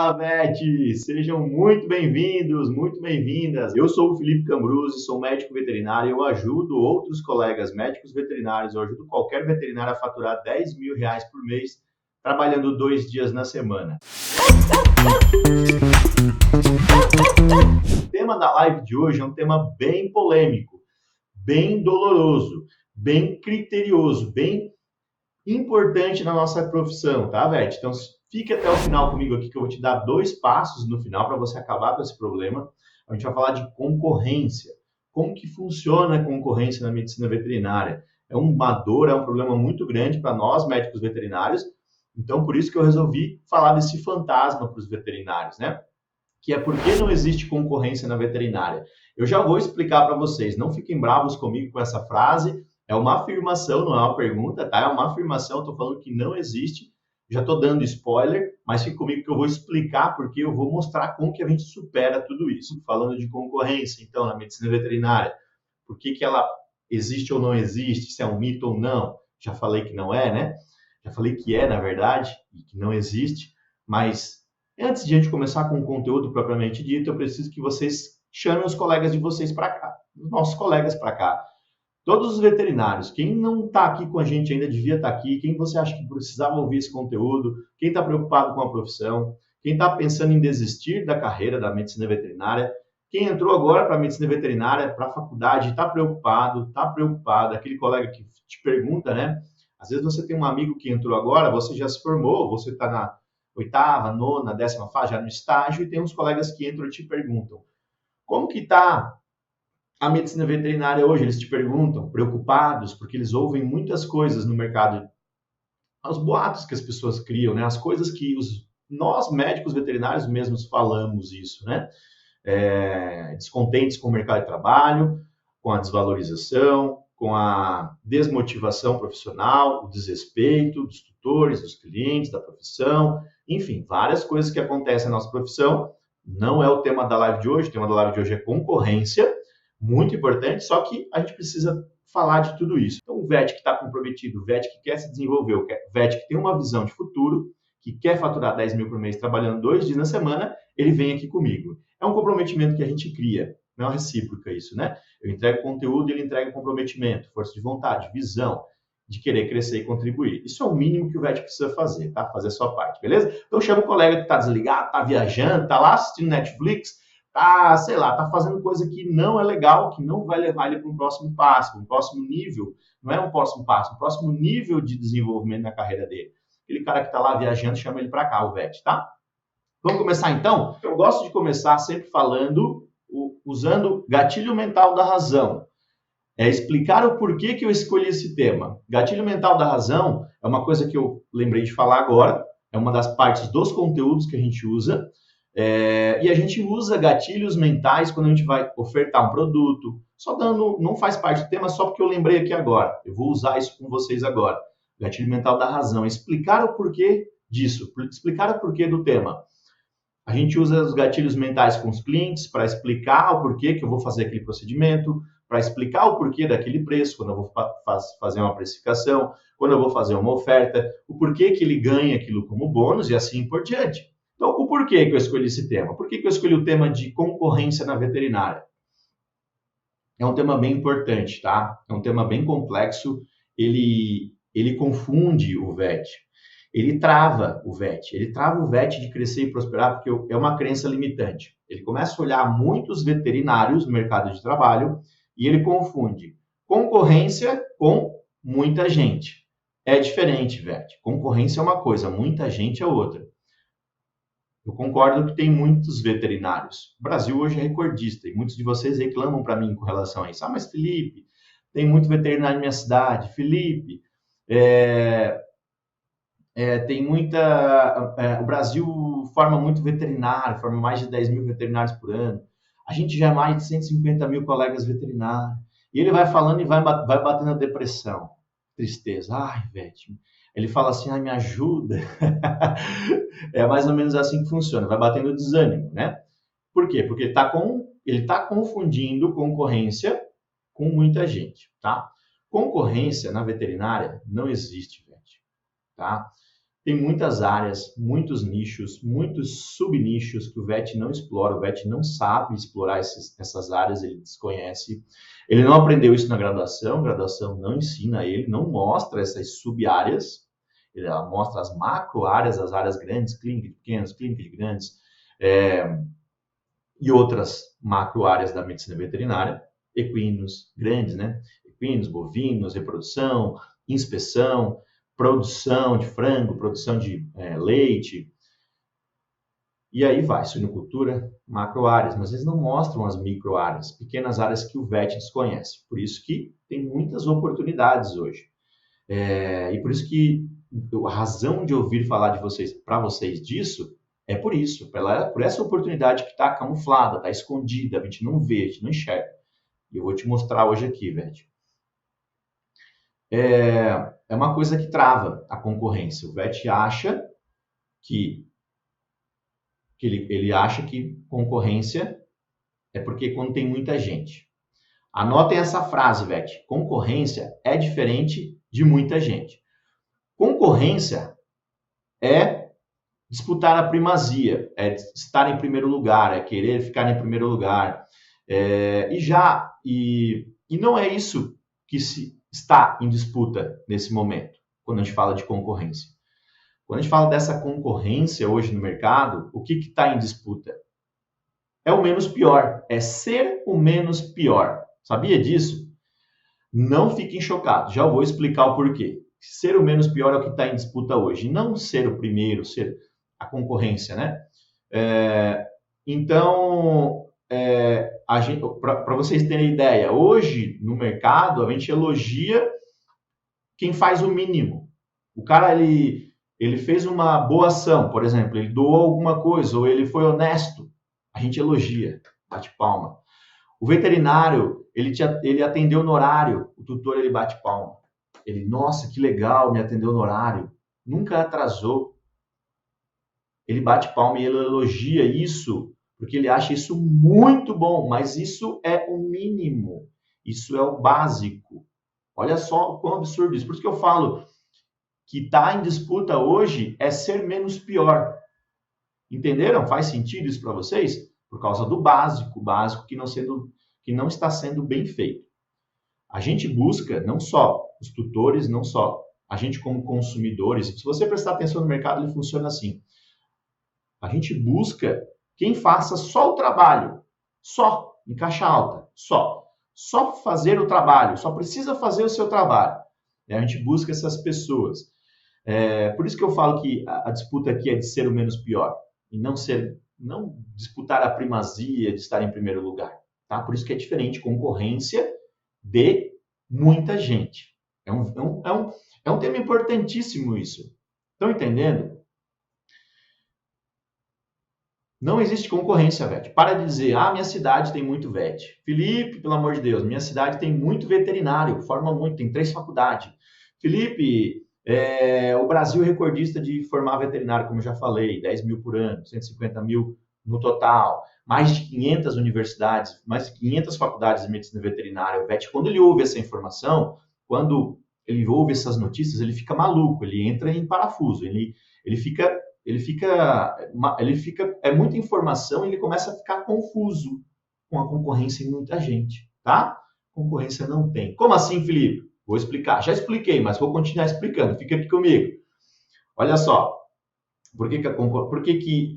Fala, Vete! Sejam muito bem-vindos, muito bem-vindas. Eu sou o Felipe Cambruzzi, sou médico veterinário e eu ajudo outros colegas médicos veterinários, eu ajudo qualquer veterinário a faturar R$ 10.000 por mês, trabalhando 2 dias na semana. O tema da live de hoje é um tema bem polêmico, bem doloroso, bem criterioso, bem importante na nossa profissão, tá, Vete? Então, fique até o final comigo aqui que eu vou te dar 2 passos no final para você acabar com esse problema. A gente vai falar de concorrência. Como que funciona a concorrência na medicina veterinária? É uma dor, é um problema muito grande para nós, médicos veterinários. Então, por isso que eu resolvi falar desse fantasma para os veterinários, né? Que é por que não existe concorrência na veterinária. Eu já vou explicar para vocês. Não fiquem bravos comigo com essa frase. É uma afirmação, não é uma pergunta, tá? É uma afirmação, estou falando que não existe. Já estou dando spoiler, mas fique comigo que eu vou explicar porque eu vou mostrar como que a gente supera tudo isso. Falando de concorrência, então, na medicina veterinária, por que ela existe ou não existe, se é um mito ou não. Já falei que não é, né? Já falei que é, na verdade, e que não existe. Mas antes de a gente começar com o conteúdo propriamente dito, eu preciso que vocês chamem os colegas de vocês para cá, os nossos colegas para cá. Todos os veterinários, quem não está aqui com a gente ainda devia estar aqui, quem você acha que precisava ouvir esse conteúdo, quem está preocupado com a profissão, quem está pensando em desistir da carreira da medicina veterinária, quem entrou agora para a medicina veterinária, para a faculdade, está preocupado, aquele colega que te pergunta, né? Às vezes você tem um amigo que entrou agora, você já se formou, você está na 8ª, 9ª, 10ª fase, já no estágio, e tem uns colegas que entram e te perguntam, como que está a medicina veterinária hoje? Eles te perguntam, preocupados, porque eles ouvem muitas coisas no mercado, os boatos que as pessoas criam, né? As coisas que nós, médicos veterinários, mesmos falamos isso, né? Descontentes com o mercado de trabalho, com a desvalorização, com a desmotivação profissional, o desrespeito dos tutores, dos clientes, da profissão, enfim, várias coisas que acontecem na nossa profissão. Não é o tema da live de hoje, o tema da live de hoje é concorrência, muito importante, só que a gente precisa falar de tudo isso. Então, o VET que está comprometido, o VET que quer se desenvolver, o VET que tem uma visão de futuro, que quer faturar 10 mil por mês trabalhando 2 dias na semana, ele vem aqui comigo. É um comprometimento que a gente cria, não é uma recíproca isso, né? Eu entrego conteúdo e ele entrega comprometimento, força de vontade, visão, de querer crescer e contribuir. Isso é o mínimo que o VET precisa fazer, tá? Fazer a sua parte, beleza? Então, chama o colega que está desligado, está viajando, está lá assistindo Netflix, tá, sei lá, tá fazendo coisa que não é legal, que não vai levar ele para um próximo passo, um próximo nível, não é um próximo passo, um próximo nível de desenvolvimento na carreira dele. Aquele cara que tá lá viajando, chama ele para cá, o VET, tá? Vamos começar então? Eu gosto de começar sempre falando, usando gatilho mental da razão. É explicar o porquê que eu escolhi esse tema. Gatilho mental da razão é uma coisa que eu lembrei de falar agora, é uma das partes dos conteúdos que a gente usa, e a gente usa gatilhos mentais quando a gente vai ofertar um produto. Só dando, não faz parte do tema só porque eu lembrei aqui agora. Eu vou usar isso com vocês agora. Gatilho mental da razão. Explicar o porquê disso, explicar o porquê do tema. A gente usa os gatilhos mentais com os clientes para explicar o porquê que eu vou fazer aquele procedimento, para explicar o porquê daquele preço, quando eu vou fazer uma precificação, quando eu vou fazer uma oferta, o porquê que ele ganha aquilo como bônus e assim por diante. Então, o porquê que eu escolhi esse tema? Por que eu escolhi o tema de concorrência na veterinária? É um tema bem importante, tá? É um tema bem complexo. Ele confunde o VET. Ele trava o VET. Ele trava o VET de crescer e prosperar porque é uma crença limitante. Ele começa a olhar muitos veterinários no mercado de trabalho e ele confunde concorrência com muita gente. É diferente, VET. Concorrência é uma coisa, muita gente é outra. Eu concordo que tem muitos veterinários. O Brasil hoje é recordista e muitos de vocês reclamam para mim com relação a isso. Ah, mas Felipe, tem muito veterinário na minha cidade. Felipe, tem muita... o Brasil forma muito veterinário, forma mais de 10 mil veterinários por ano. A gente já é mais de 150 mil colegas veterinários. E ele vai falando e vai batendo a depressão. Tristeza. Ai, Vete. Ele fala assim, me ajuda. É mais ou menos assim que funciona, vai batendo desânimo, né? Por quê? Porque ele está confundindo concorrência com muita gente, tá? Concorrência na veterinária não existe, gente, tá? Tem muitas áreas, muitos nichos, muitos subnichos que o VET não explora, o VET não sabe explorar essas áreas, ele desconhece. Ele não aprendeu isso na graduação, a graduação não ensina ele, não mostra essas sub-áreas, ele mostra as macro-áreas, as áreas grandes, clínica de pequenas, clínica de grandes, e outras macro-áreas da medicina veterinária, equinos grandes, né? Equinos, bovinos, reprodução, inspeção, produção de frango, produção de leite, e aí vai, suinocultura, macro-áreas, mas eles não mostram as micro-áreas, pequenas áreas que o VET desconhece. Por isso que tem muitas oportunidades hoje. E por isso que a razão de ouvir falar de vocês, para vocês disso, é por isso, por essa oportunidade que está camuflada, está escondida, a gente não vê, a gente não enxerga. E eu vou te mostrar hoje aqui, VET. É uma coisa que trava a concorrência. O VET acha que ele acha que concorrência é porque quando tem muita gente. Anotem essa frase, VET. Concorrência é diferente de muita gente. Concorrência é disputar a primazia, é estar em primeiro lugar, é querer ficar em primeiro lugar. E não é isso que se está em disputa nesse momento, quando a gente fala de concorrência. Quando a gente fala dessa concorrência hoje no mercado, o que está em disputa? É o menos pior, é ser o menos pior. Sabia disso? Não fiquem chocados, já vou explicar o porquê. Ser o menos pior é o que está em disputa hoje, não ser o primeiro, ser a concorrência, né? Então, para vocês terem ideia, hoje no mercado a gente elogia quem faz o mínimo. O cara, ele fez uma boa ação, por exemplo, ele doou alguma coisa, ou ele foi honesto, a gente elogia, bate palma. O veterinário, ele atendeu no horário, o tutor, ele bate palma. Ele, nossa, que legal, me atendeu no horário, nunca atrasou. Ele bate palma e ele elogia isso, porque ele acha isso muito bom, mas isso é o mínimo, isso é o básico. Olha só o quão absurdo isso. Por isso que eu falo que está em disputa hoje é ser menos pior. Entenderam? Faz sentido isso para vocês? Por causa do básico que não está sendo bem feito. A gente busca, não só os tutores, não só a gente como consumidores. Se você prestar atenção no mercado, ele funciona assim. A gente busca quem faça só o trabalho, só, em caixa alta, só fazer o trabalho, só precisa fazer o seu trabalho. A gente busca essas pessoas. Por isso que eu falo que a disputa aqui é de ser o menos pior e não disputar a primazia de estar em primeiro lugar, tá? Por isso que é diferente concorrência de muita gente. É um tema importantíssimo isso. Estão entendendo? Não existe concorrência, VET. Para de dizer, minha cidade tem muito VET. Felipe, pelo amor de Deus, minha cidade tem muito veterinário, forma muito, tem 3 faculdades. Felipe, o Brasil é recordista de formar veterinário, como eu já falei, 10 mil por ano, 150 mil no total, mais de 500 universidades, mais de 500 faculdades de medicina veterinária. O VET, quando ele ouve essa informação, quando ele ouve essas notícias, ele fica maluco, ele entra em parafuso, ele fica, é muita informação e ele começa a ficar confuso com a concorrência em muita gente, tá? Concorrência não tem. Como assim, Felipe? Vou explicar. Já expliquei, mas vou continuar explicando. Fica aqui comigo. Olha só. Por que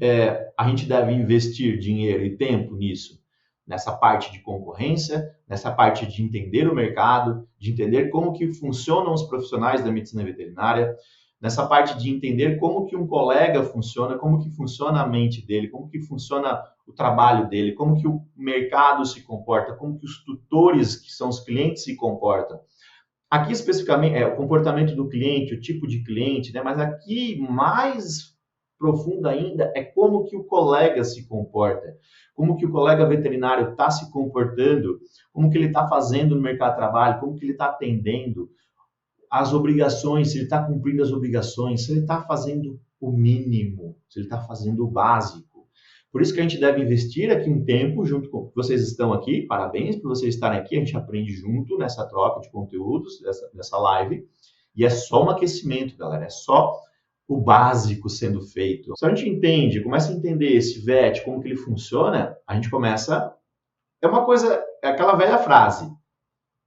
a gente deve investir dinheiro e tempo nisso? Nessa parte de concorrência, nessa parte de entender o mercado, de entender como que funcionam os profissionais da medicina veterinária, nessa parte de entender como que um colega funciona, como que funciona a mente dele, como que funciona o trabalho dele, como que o mercado se comporta, como que os tutores, que são os clientes, se comportam. Aqui, especificamente, o comportamento do cliente, o tipo de cliente, né? Mas aqui, mais profundo ainda, é como que o colega se comporta, como que o colega veterinário está se comportando, como que ele está fazendo no mercado de trabalho, como que ele está atendendo, as obrigações, se ele está cumprindo as obrigações, se ele está fazendo o mínimo, se ele está fazendo o básico. Por isso que a gente deve investir aqui um tempo junto com vocês estão aqui, parabéns por vocês estarem aqui, a gente aprende junto nessa troca de conteúdos, nessa live, e é só um aquecimento, galera, é só o básico sendo feito. Se a gente entende, começa a entender esse VET, como que ele funciona, a gente começa... É uma coisa, é aquela velha frase,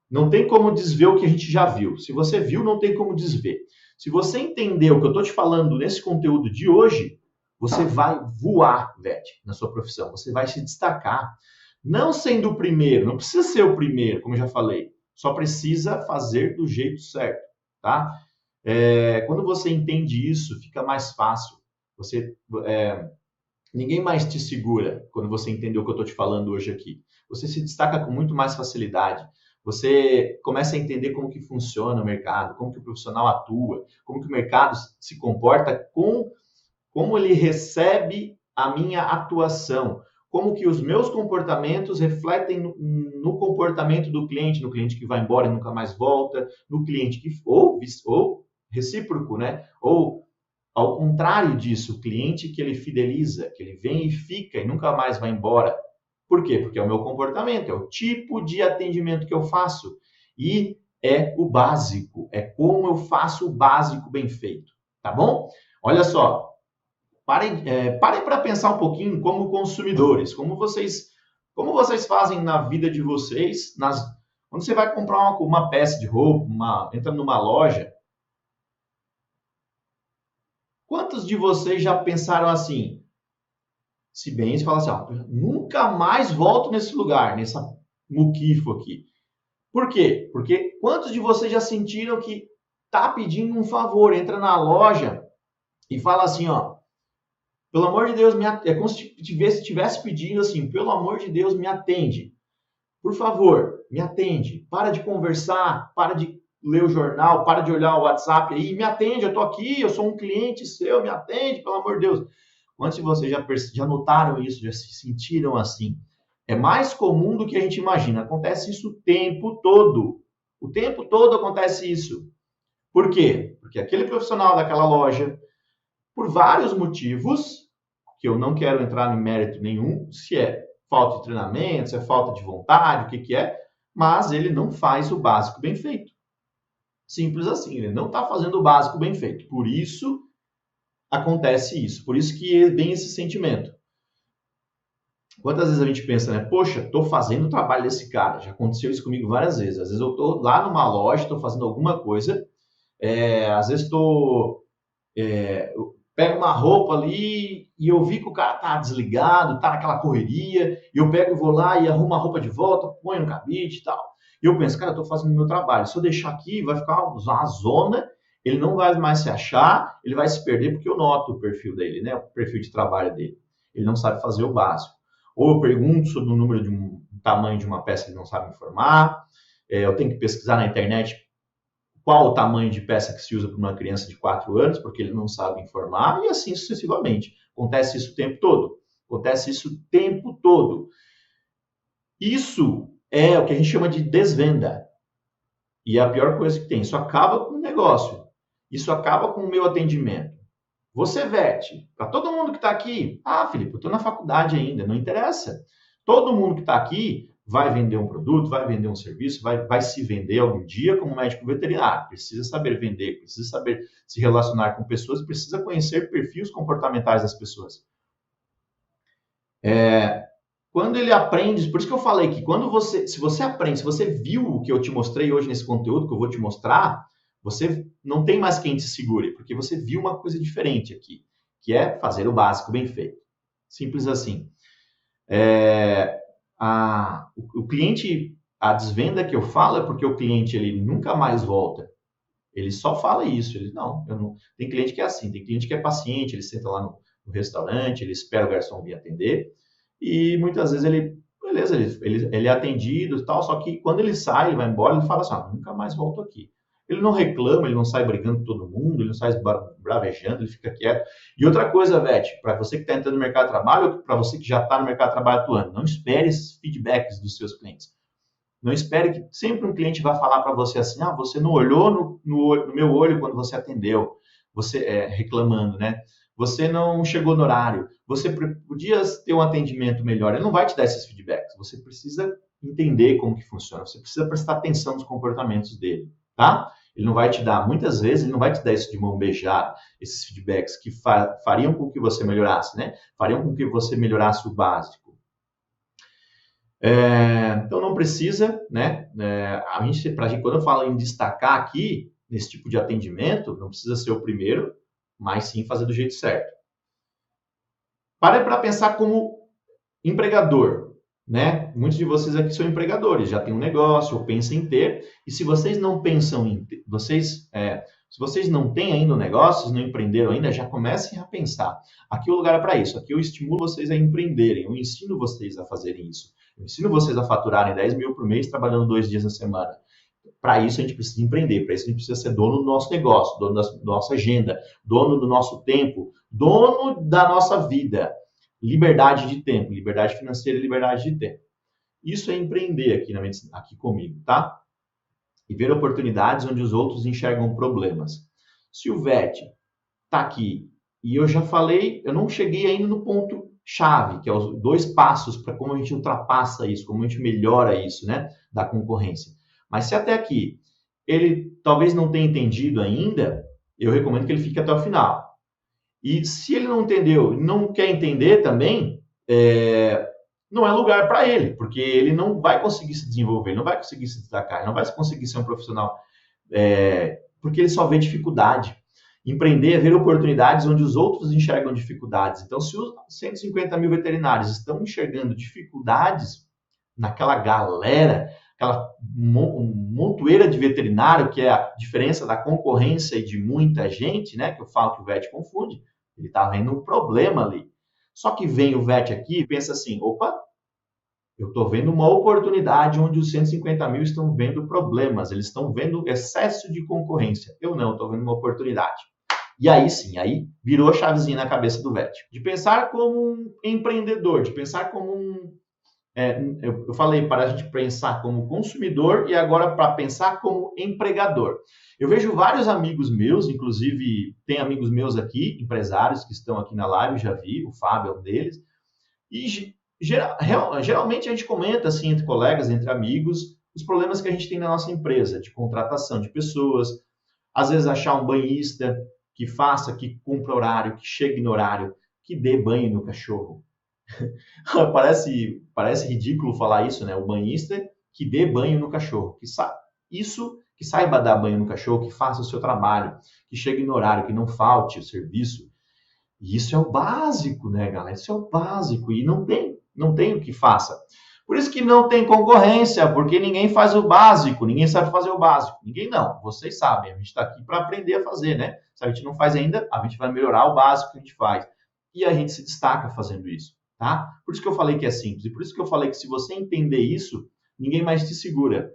não tem como desver o que a gente já viu. Se você viu, não tem como desver. Se você entender o que eu estou te falando nesse conteúdo de hoje, você vai voar, VET, na sua profissão. Você vai se destacar. Não sendo o primeiro, não precisa ser o primeiro, como eu já falei. Só precisa fazer do jeito certo, tá? Quando você entende isso, fica mais fácil. Ninguém mais te segura quando você entendeu o que eu estou te falando hoje aqui. Você se destaca com muito mais facilidade. Você começa a entender como que funciona o mercado, como que o profissional atua, como que o mercado se comporta, como ele recebe a minha atuação, como que os meus comportamentos refletem no comportamento do cliente, no cliente que vai embora e nunca mais volta, no cliente que ou recíproco, né? Ou ao contrário disso, o cliente que ele fideliza, que ele vem e fica e nunca mais vai embora. Por quê? Porque é o meu comportamento, é o tipo de atendimento que eu faço. E é o básico, é como eu faço o básico bem feito. Tá bom? Olha só, parem para pensar um pouquinho como consumidores, como vocês fazem na vida de vocês, quando você vai comprar uma peça de roupa, entra numa loja. Quantos de vocês já pensaram assim? Se bem, você fala assim, nunca mais volto nesse lugar, nessa muquifo aqui. Por quê? Porque quantos de vocês já sentiram que tá pedindo um favor, entra na loja e fala assim, pelo amor de Deus, é como se estivesse pedindo assim, pelo amor de Deus, me atende. Por favor, me atende. Para de conversar, para de ler o jornal, para de olhar o WhatsApp aí, me atende, eu estou aqui, eu sou um cliente seu, me atende, pelo amor de Deus. Quantos de vocês já notaram isso, já se sentiram assim? É mais comum do que a gente imagina. Acontece isso o tempo todo. O tempo todo acontece isso. Por quê? Porque aquele profissional daquela loja, por vários motivos, que eu não quero entrar em mérito nenhum, se é falta de treinamento, se é falta de vontade, o que é, mas ele não faz o básico bem feito. Simples assim, ele não está fazendo o básico bem feito. Por isso acontece isso, por isso que vem esse sentimento. Quantas vezes a gente pensa, né? Poxa, estou fazendo o trabalho desse cara. Já aconteceu isso comigo várias vezes. Às vezes eu estou lá numa loja, estou fazendo alguma coisa, às vezes eu pego uma roupa ali e eu vi que o cara tá desligado, tá naquela correria, e eu pego e vou lá e arrumo a roupa de volta, ponho no cabide e tal. E eu penso, cara, eu tô fazendo o meu trabalho. Se eu deixar aqui, vai ficar uma zona, ele não vai mais se achar, ele vai se perder, porque eu noto o perfil dele, né? O perfil de trabalho dele. Ele não sabe fazer o básico. Ou eu pergunto sobre o número de um tamanho de uma peça que ele não sabe informar, eu tenho que pesquisar na internet qual o tamanho de peça que se usa para uma criança de 4 anos, porque ele não sabe informar, e assim sucessivamente. Acontece isso o tempo todo. Acontece isso o tempo todo. Isso é o que a gente chama de desvenda. E é a pior coisa que tem. Isso acaba com o negócio. Isso acaba com o meu atendimento. Você vete, para todo mundo que está aqui, Felipe, eu estou na faculdade ainda, não interessa. Todo mundo que está aqui vai vender um produto, vai vender um serviço, vai se vender algum dia como médico veterinário. Precisa saber vender, precisa saber se relacionar com pessoas, precisa conhecer perfis comportamentais das pessoas. Quando ele aprende, por isso que eu falei que se você aprende, se você viu o que eu te mostrei hoje nesse conteúdo, que eu vou te mostrar, você não tem mais quem te segure, porque você viu uma coisa diferente aqui, que é fazer o básico bem feito. Simples assim. O cliente, a desvenda que eu falo é porque o cliente ele nunca mais volta. Ele só fala isso. Tem cliente que é assim, tem cliente que é paciente, ele senta lá no restaurante, ele espera o garçom vir atender e muitas vezes ele é atendido e tal, só que quando ele sai, ele vai embora, ele fala assim, nunca mais volto aqui. Ele não reclama, ele não sai brigando com todo mundo, ele não sai bravejando, ele fica quieto. E outra coisa, Vete, para você que está entrando no mercado de trabalho, ou para você que já está no mercado de trabalho atuando, não espere esses feedbacks dos seus clientes. Não espere que sempre um cliente vai falar para você assim, você não olhou no meu olho quando você atendeu, você reclamando, né? Você não chegou no horário, você podia ter um atendimento melhor. Ele não vai te dar esses feedbacks. Você precisa entender como que funciona, você precisa prestar atenção nos comportamentos dele, tá? Ele não vai te dar, muitas vezes, ele não vai te dar isso de mão beijada, esses feedbacks que fariam com que você melhorasse, né? Fariam com que você melhorasse o básico. Então, não precisa, né? Quando eu falo em destacar aqui, nesse tipo de atendimento, não precisa ser o primeiro, mas sim fazer do jeito certo. Pare para pensar como empregador, né? Muitos de vocês aqui são empregadores, já têm um negócio ou pensam em ter, e se vocês não pensam em ter, se vocês não têm ainda um negócio, se não empreenderam ainda, já comecem a pensar. Aqui o lugar é para isso, aqui eu estimulo vocês a empreenderem, eu ensino vocês a fazerem isso. Eu ensino vocês a faturarem 10 mil por mês trabalhando 2 dias na semana. Para isso a gente precisa empreender, para isso a gente precisa ser dono do nosso negócio, dono da nossa agenda, dono do nosso tempo, dono da nossa vida. Liberdade de tempo, liberdade financeira e liberdade de tempo. Isso é empreender aqui na medicina, aqui comigo, tá? E ver oportunidades onde os outros enxergam problemas. Se o VET está aqui e eu já falei, eu não cheguei ainda no ponto chave, que é os 2 passos para como a gente ultrapassa isso, como a gente melhora isso, né, da concorrência. Mas se até aqui ele talvez não tenha entendido ainda, eu recomendo que ele fique até o final. E se ele não entendeu, não quer entender também, não é lugar para ele, porque ele não vai conseguir se desenvolver, não vai conseguir se destacar, não vai conseguir ser um profissional, porque ele só vê dificuldade. Empreender é ver oportunidades onde os outros enxergam dificuldades. Então, se os 150 mil veterinários estão enxergando dificuldades naquela galera, aquela montoeira de veterinário, que é a diferença da concorrência e de muita gente, né, que eu falo que o VET confunde, ele está vendo um problema ali. Só que vem o VET aqui e pensa assim, opa, eu estou vendo uma oportunidade onde os 150 mil estão vendo problemas, eles estão vendo excesso de concorrência. Eu não, estou vendo uma oportunidade. E aí sim, aí virou a chavezinha na cabeça do VET. De pensar como um empreendedor, de pensar como um... eu falei para a gente pensar como consumidor e agora para pensar como empregador. Eu vejo vários amigos meus, inclusive tem amigos meus aqui, empresários que estão aqui na live, já vi, o Fábio é um deles, e geralmente a gente comenta assim entre colegas, entre amigos, os problemas que a gente tem na nossa empresa, de contratação de pessoas, às vezes achar um banhista que faça, que cumpra horário, que chegue no horário, que dê banho no cachorro. Parece ridículo falar isso, né? O banhista que dê banho no cachorro, que saiba dar banho no cachorro, que faça o seu trabalho, que chegue no horário, que não falte o serviço. E isso é o básico, né, galera? Isso é o básico e não tem o que faça. Por isso que não tem concorrência, porque ninguém faz o básico, ninguém sabe fazer o básico. Ninguém não, vocês sabem, a gente está aqui para aprender a fazer, né? Se a gente não faz ainda, a gente vai melhorar o básico que a gente faz. E a gente se destaca fazendo isso, tá? Por isso que eu falei que é simples, e por isso que eu falei que se você entender isso, ninguém mais te segura.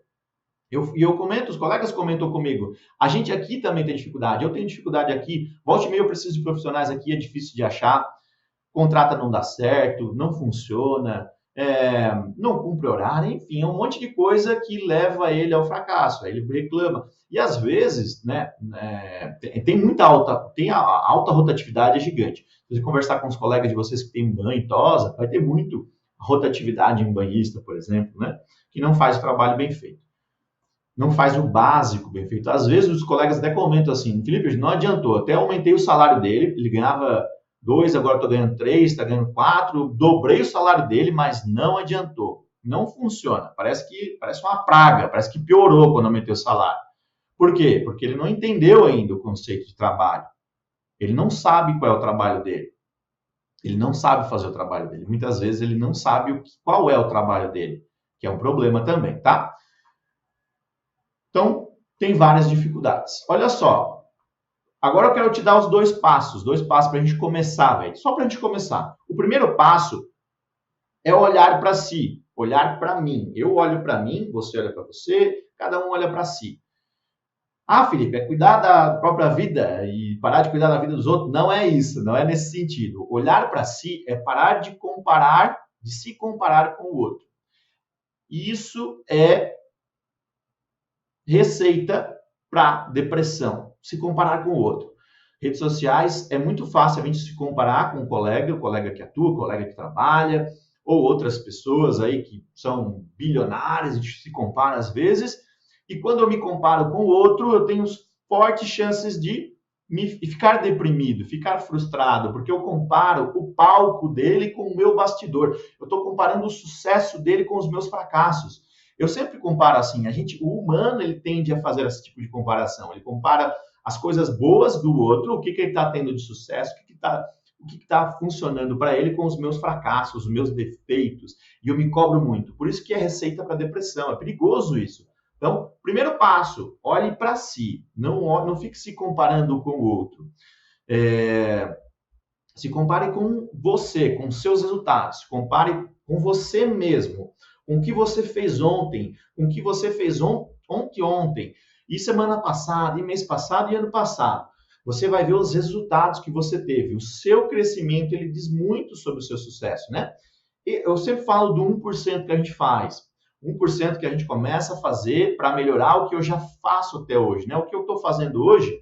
Eu comento, os colegas comentam comigo, a gente aqui também tem dificuldade, eu tenho dificuldade aqui, volte e meia eu preciso de profissionais aqui, é difícil de achar, contrata não dá certo, não funciona, não cumpre horário, enfim, é um monte de coisa que leva ele ao fracasso, aí ele reclama. E às vezes, né, a alta rotatividade é gigante. Se você conversar com os colegas de vocês que têm banho e tosa, vai ter muito rotatividade em banhista, por exemplo, né, que não faz o trabalho bem feito. Não faz o básico bem feito. Às vezes os colegas até comentam assim, Felipe, não adiantou, até aumentei o salário dele, ele ganhava 2, agora estou ganhando 3, está ganhando 4, dobrei o salário dele, mas não adiantou. Não funciona. Parece uma praga, parece que piorou quando aumentei o salário. Por quê? Porque ele não entendeu ainda o conceito de trabalho. Ele não sabe qual é o trabalho dele. Ele não sabe fazer o trabalho dele. Muitas vezes ele não sabe qual é o trabalho dele, que é um problema também, tá? Então, tem várias dificuldades. Olha só, agora eu quero te dar os 2 passos para a gente começar, velho. Só para a gente começar. O primeiro passo é olhar para si, olhar para mim. Eu olho para mim, você olha para você, cada um olha para si. Ah, Felipe, é cuidar da própria vida e parar de cuidar da vida dos outros? Não é isso, não é nesse sentido. Olhar para si é parar de se comparar com o outro. Isso é receita para depressão, se comparar com o outro. Redes sociais, é muito fácil a gente se comparar com o colega que atua, o colega que trabalha, ou outras pessoas aí que são bilionárias, a gente se compara às vezes, E quando eu me comparo com o outro, eu tenho fortes chances de ficar deprimido, ficar frustrado, porque eu comparo o palco dele com o meu bastidor. Eu estou comparando o sucesso dele com os meus fracassos. Eu sempre comparo assim, o humano, ele tende a fazer esse tipo de comparação. Ele compara as coisas boas do outro, o que ele está tendo de sucesso, o que está funcionando para ele com os meus fracassos, os meus defeitos. E eu me cobro muito. Por isso que é receita para depressão. É perigoso isso. Então, primeiro passo, olhe para si. Não fique se comparando com o outro. Se compare com você, com seus resultados. Compare com você mesmo. Com o que você fez ontem, com o que você fez ontem, e semana passada, e mês passado, e ano passado. Você vai ver os resultados que você teve. O seu crescimento, ele diz muito sobre o seu sucesso, né? Eu sempre falo do 1% que a gente faz. 1% que a gente começa a fazer para melhorar o que eu já faço até hoje, né? O que eu estou fazendo hoje,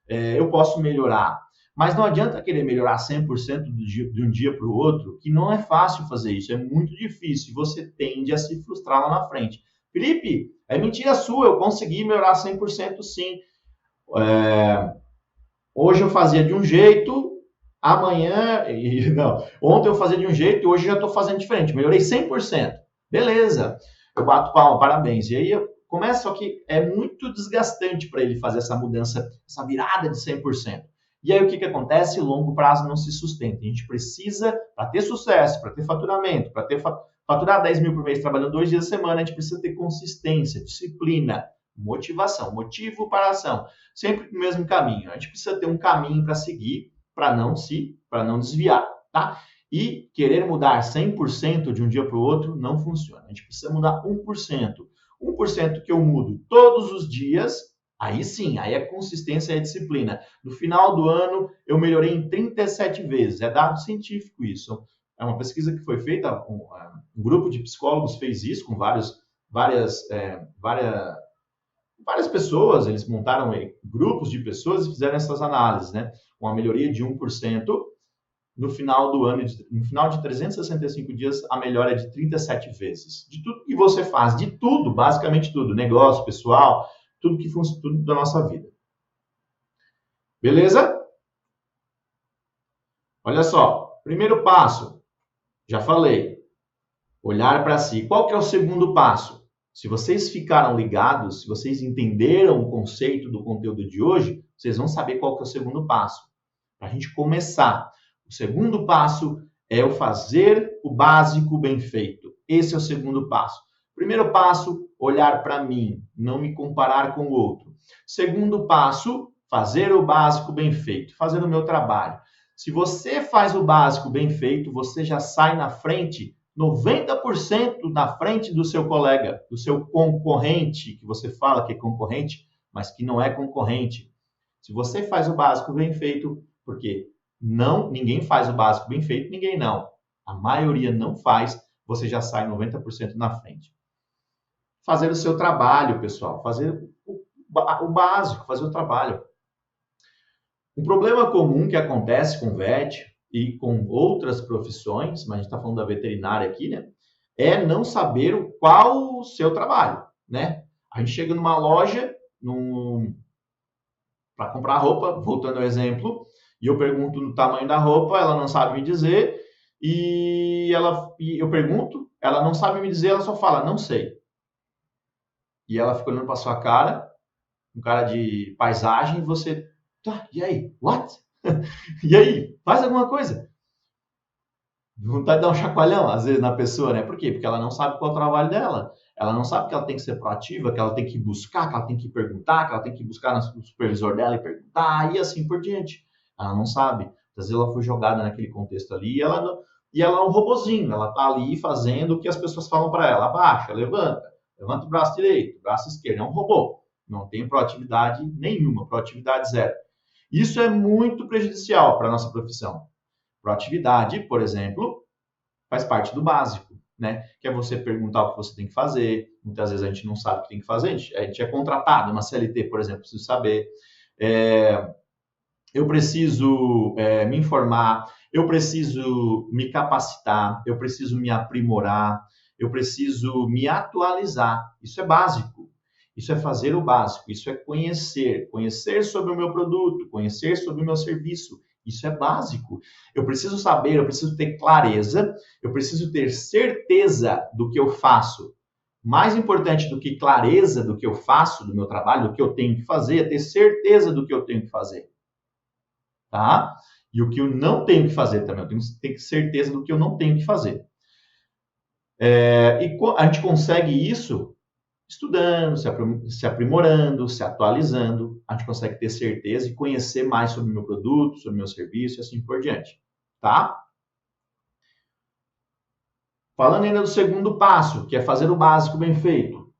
eu posso melhorar. Mas não adianta querer melhorar 100% de um dia para o outro, que não é fácil fazer isso, é muito difícil. Você tende a se frustrar lá na frente. Felipe, é mentira sua, eu consegui melhorar 100% sim. Hoje eu fazia de um jeito, ontem eu fazia de um jeito e hoje já estou fazendo diferente. Melhorei 100%. Beleza, eu bato palma, parabéns. E aí começa, só que é muito desgastante para ele fazer essa mudança, essa virada de 100%. E aí o que acontece? O longo prazo não se sustenta. A gente precisa, para ter sucesso, para ter faturamento, para faturar 10 mil por mês trabalhando 2 dias a semana, a gente precisa ter consistência, disciplina, motivação, motivo para a ação. Sempre no mesmo caminho. A gente precisa ter um caminho para seguir, para não desviar, tá? E querer mudar 100% de um dia para o outro não funciona. A gente precisa mudar 1%. 1% que eu mudo todos os dias, aí sim, aí é consistência e é disciplina. No final do ano, eu melhorei em 37 vezes. É dado científico isso. É uma pesquisa que foi feita, um grupo de psicólogos fez isso com várias pessoas, eles montaram grupos de pessoas e fizeram essas análises, né? Com a melhoria de 1%, no final do ano, no final de 365 dias, a melhora é de 37 vezes. De tudo que você faz, de tudo, basicamente tudo, negócio, pessoal, tudo que funciona, tudo da nossa vida. Beleza? Olha só, primeiro passo, já falei, olhar para si. Qual que é o segundo passo? Se vocês ficaram ligados, se vocês entenderam o conceito do conteúdo de hoje, vocês vão saber qual que é o segundo passo. Para a gente começar, o segundo passo é o fazer o básico bem feito. Esse é o segundo passo. Primeiro passo, olhar para mim, não me comparar com o outro. Segundo passo, fazer o básico bem feito, fazer o meu trabalho. Se você faz o básico bem feito, você já sai na frente 90% na frente do seu colega, do seu concorrente, que você fala que é concorrente, mas que não é concorrente. Se você faz o básico bem feito, porque ninguém faz o básico bem feito, ninguém não. A maioria não faz, você já sai 90% na frente. Fazer o seu trabalho, pessoal, fazer o básico, fazer o trabalho. Um problema comum que acontece com o VET e com outras profissões, mas a gente está falando da veterinária aqui, né? É não saber qual o seu trabalho, né? A gente chega numa loja para comprar roupa, voltando ao exemplo, e eu pergunto o tamanho da roupa, ela não sabe me dizer, e eu pergunto, ela não sabe me dizer, ela só fala, não sei. E ela fica olhando para sua cara, um cara de paisagem, e você, tá, e aí? What? E aí? Faz alguma coisa. Vontade de dar um chacoalhão, às vezes, na pessoa, né? Por quê? Porque ela não sabe qual é o trabalho dela. Ela não sabe que ela tem que ser proativa, que ela tem que buscar, que ela tem que perguntar, que ela tem que buscar no supervisor dela e perguntar, e assim por diante. Ela não sabe. Às vezes ela foi jogada naquele contexto ali e ela é um robozinho. Ela tá ali fazendo o que as pessoas falam para ela. Abaixa, levanta o braço direito, braço esquerdo. É um robô. Não tem proatividade nenhuma, proatividade zero. Isso é muito prejudicial para a nossa profissão. Proatividade, por exemplo, faz parte do básico, né? Que é você perguntar o que você tem que fazer. Muitas vezes a gente não sabe o que tem que fazer. A gente é contratado, uma CLT, por exemplo, preciso saber. Eu preciso me informar, eu preciso me capacitar, eu preciso me aprimorar, eu preciso me atualizar. Isso é básico. Isso é fazer o básico, isso é conhecer sobre o meu produto, conhecer sobre o meu serviço. Isso é básico. Eu preciso saber, eu preciso ter clareza, eu preciso ter certeza do que eu faço. Mais importante do que clareza do que eu faço, do meu trabalho, do que eu tenho que fazer, é ter certeza do que eu tenho que fazer. Tá? E o que eu não tenho que fazer também. Eu tenho que ter certeza do que eu não tenho que fazer. E a gente consegue isso estudando, se aprimorando, se atualizando. A gente consegue ter certeza e conhecer mais sobre o meu produto, sobre o meu serviço e assim por diante. Tá? Falando ainda do segundo passo, que é fazer o básico bem feito.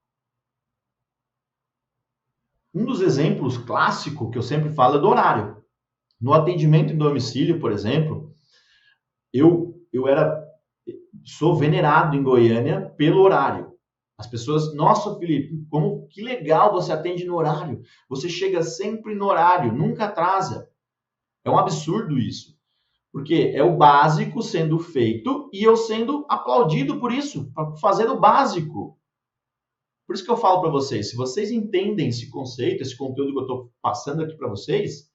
Um dos exemplos clássicos que eu sempre falo é do horário. No atendimento em domicílio, por exemplo, sou venerado em Goiânia pelo horário. As pessoas, nossa, Felipe, que legal você atende no horário. Você chega sempre no horário, nunca atrasa. É um absurdo isso. Porque é o básico sendo feito e eu sendo aplaudido por isso, para fazer o básico. Por isso que eu falo para vocês, se vocês entendem esse conceito, esse conteúdo que eu estou passando aqui para vocês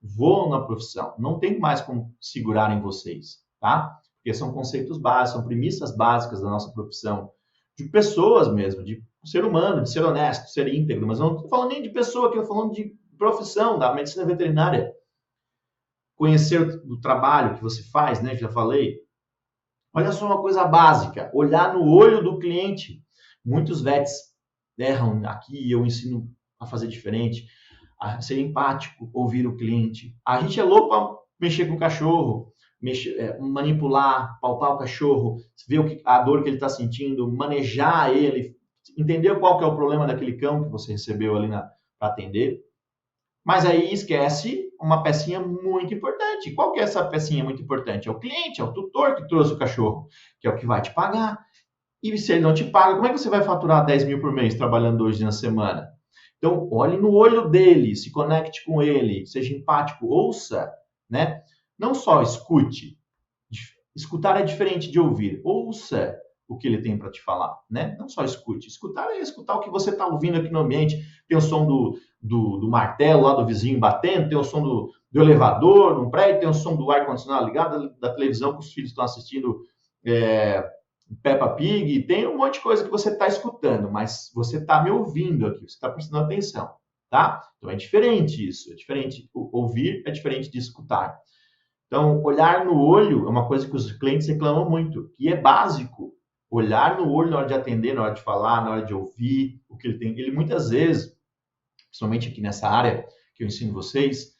voam na profissão. Não tem mais como segurar em vocês, tá? Porque são conceitos básicos, são premissas básicas da nossa profissão, de pessoas mesmo, de ser humano, de ser honesto, de ser íntegro. Mas eu não estou falando nem de pessoa, aqui eu estou falando de profissão, da medicina veterinária. Conhecer o trabalho que você faz, né? Já falei. Olha só uma coisa básica, olhar no olho do cliente. Muitos vets erram aqui, eu ensino a fazer diferente, a ser empático, ouvir o cliente. A gente é louco para mexer com o cachorro, manipular, palpar o cachorro, ver a dor que ele está sentindo, manejar ele, entender qual que é o problema daquele cão que você recebeu ali para atender. Mas aí esquece uma pecinha muito importante. Qual que é essa pecinha muito importante? É o cliente, é o tutor que trouxe o cachorro, que é o que vai te pagar. E se ele não te paga, como é que você vai faturar 10 mil por mês trabalhando 2 dias na semana? Então, olhe no olho dele, se conecte com ele, seja empático, ouça, né? Não só escute. Escutar é diferente de ouvir. Ouça o que ele tem para te falar, né? Não só escute. Escutar é escutar o que você está ouvindo aqui no ambiente. Tem o som do martelo lá do vizinho batendo, tem o som do elevador no prédio, tem o som do ar-condicionado ligado, da televisão que os filhos estão assistindo Peppa Pig, tem um monte de coisa que você está escutando, mas você está me ouvindo aqui, você está prestando atenção, tá? Então é diferente isso, é diferente. Ouvir é diferente de escutar. Então, olhar no olho é uma coisa que os clientes reclamam muito, que é básico. Olhar no olho na hora de atender, na hora de falar, na hora de ouvir o que ele tem. Ele muitas vezes, principalmente aqui nessa área que eu ensino vocês,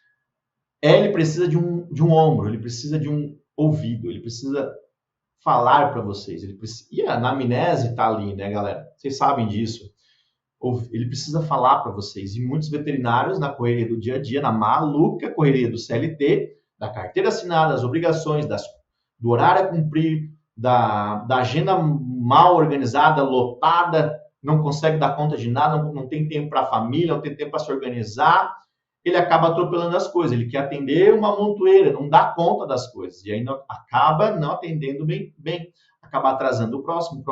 ele precisa de um ombro, ele precisa de um ouvido, ele precisa falar para vocês. E a anamnese está ali, né, galera? Vocês sabem disso. Ele precisa falar para vocês. E muitos veterinários, na correria do dia a dia, na maluca correria do CLT, da carteira assinada, das obrigações, do horário a cumprir, da agenda mal organizada, lotada, não consegue dar conta de nada, não tem tempo para a família, não tem tempo para se organizar, ele acaba atropelando as coisas. Ele quer atender uma montoeira, não dá conta das coisas. E aí acaba não atendendo bem. Acaba atrasando o próximo,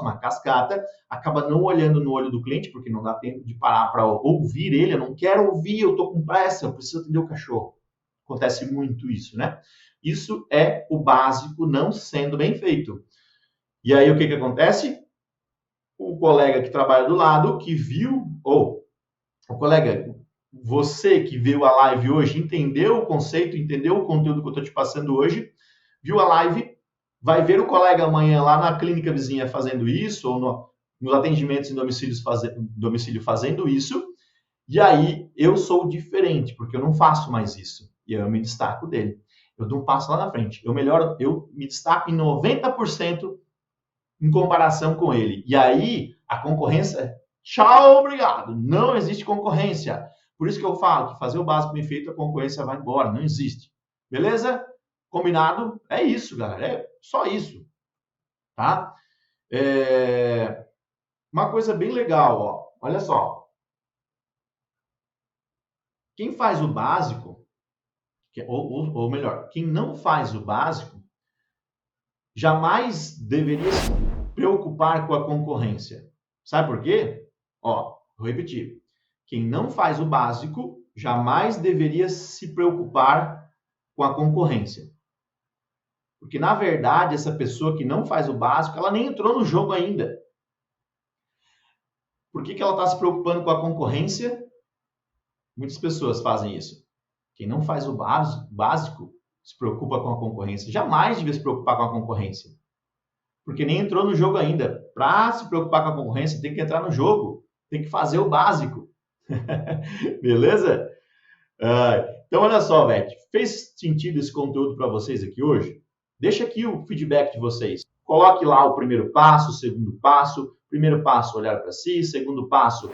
a cascata, acaba não olhando no olho do cliente, porque não dá tempo de parar para ouvir ele. Eu não quero ouvir, eu estou com pressa, eu preciso atender o cachorro. Acontece muito isso, né? Isso é o básico não sendo bem feito. E aí o que acontece? O colega que trabalha do lado, que viu, ou o colega, você que viu a live hoje, entendeu o conceito, entendeu o conteúdo que eu estou te passando hoje, viu a live, vai ver o colega amanhã lá na clínica vizinha fazendo isso, ou nos atendimentos em domicílio fazendo isso, e aí eu sou diferente, porque eu não faço mais isso. E aí eu me destaco dele. Eu dou um passo lá na frente. Eu me destaco em 90% em comparação com ele. E aí a concorrência, tchau, obrigado. Não existe concorrência. Por isso que eu falo que fazer o básico bem feito, a concorrência vai embora. Não existe. Beleza? Combinado? É isso, galera. É só isso. Tá? Uma coisa bem legal, ó. Olha só. Quem faz o básico, ou melhor, quem não faz o básico, jamais deveria se preocupar com a concorrência. Sabe por quê? Ó, vou repetir. Quem não faz o básico jamais deveria se preocupar com a concorrência. Porque, na verdade, essa pessoa que não faz o básico, ela nem entrou no jogo ainda. Por que ela está se preocupando com a concorrência? Muitas pessoas fazem isso. Quem não faz o básico se preocupa com a concorrência. Jamais devia se preocupar com a concorrência. Porque nem entrou no jogo ainda. Para se preocupar com a concorrência, tem que entrar no jogo. Tem que fazer o básico. Beleza? Então, olha só, velho. Fez sentido esse conteúdo para vocês aqui hoje? Deixa aqui o feedback de vocês. Coloque lá o primeiro passo, o segundo passo. Primeiro passo, olhar para si. Segundo passo,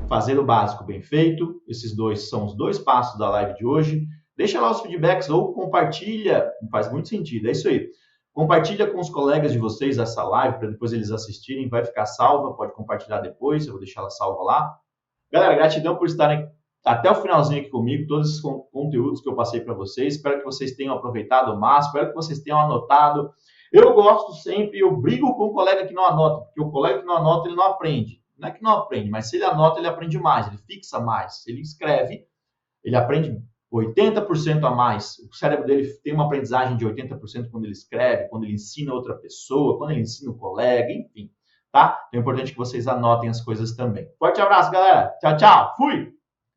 fazer o básico bem feito. Esses dois são os 2 passos da live de hoje. Deixa lá os feedbacks ou compartilha. Faz muito sentido. É isso aí. Compartilha com os colegas de vocês essa live para depois eles assistirem. Vai ficar salva. Pode compartilhar depois. Eu vou deixar ela salva lá. Galera, gratidão por estarem até o finalzinho aqui comigo, todos esses conteúdos que eu passei para vocês. Espero que vocês tenham aproveitado ao máximo, espero que vocês tenham anotado. Eu gosto sempre, eu brigo com o colega que não anota, porque o colega que não anota, ele não aprende. Não é que não aprende, mas se ele anota, ele aprende mais, ele fixa mais. Se ele escreve, ele aprende 80% a mais. O cérebro dele tem uma aprendizagem de 80% quando ele escreve, quando ele ensina outra pessoa, quando ele ensina o colega, enfim. Tá? Então é importante que vocês anotem as coisas também. Forte abraço, galera. Tchau, tchau. Fui!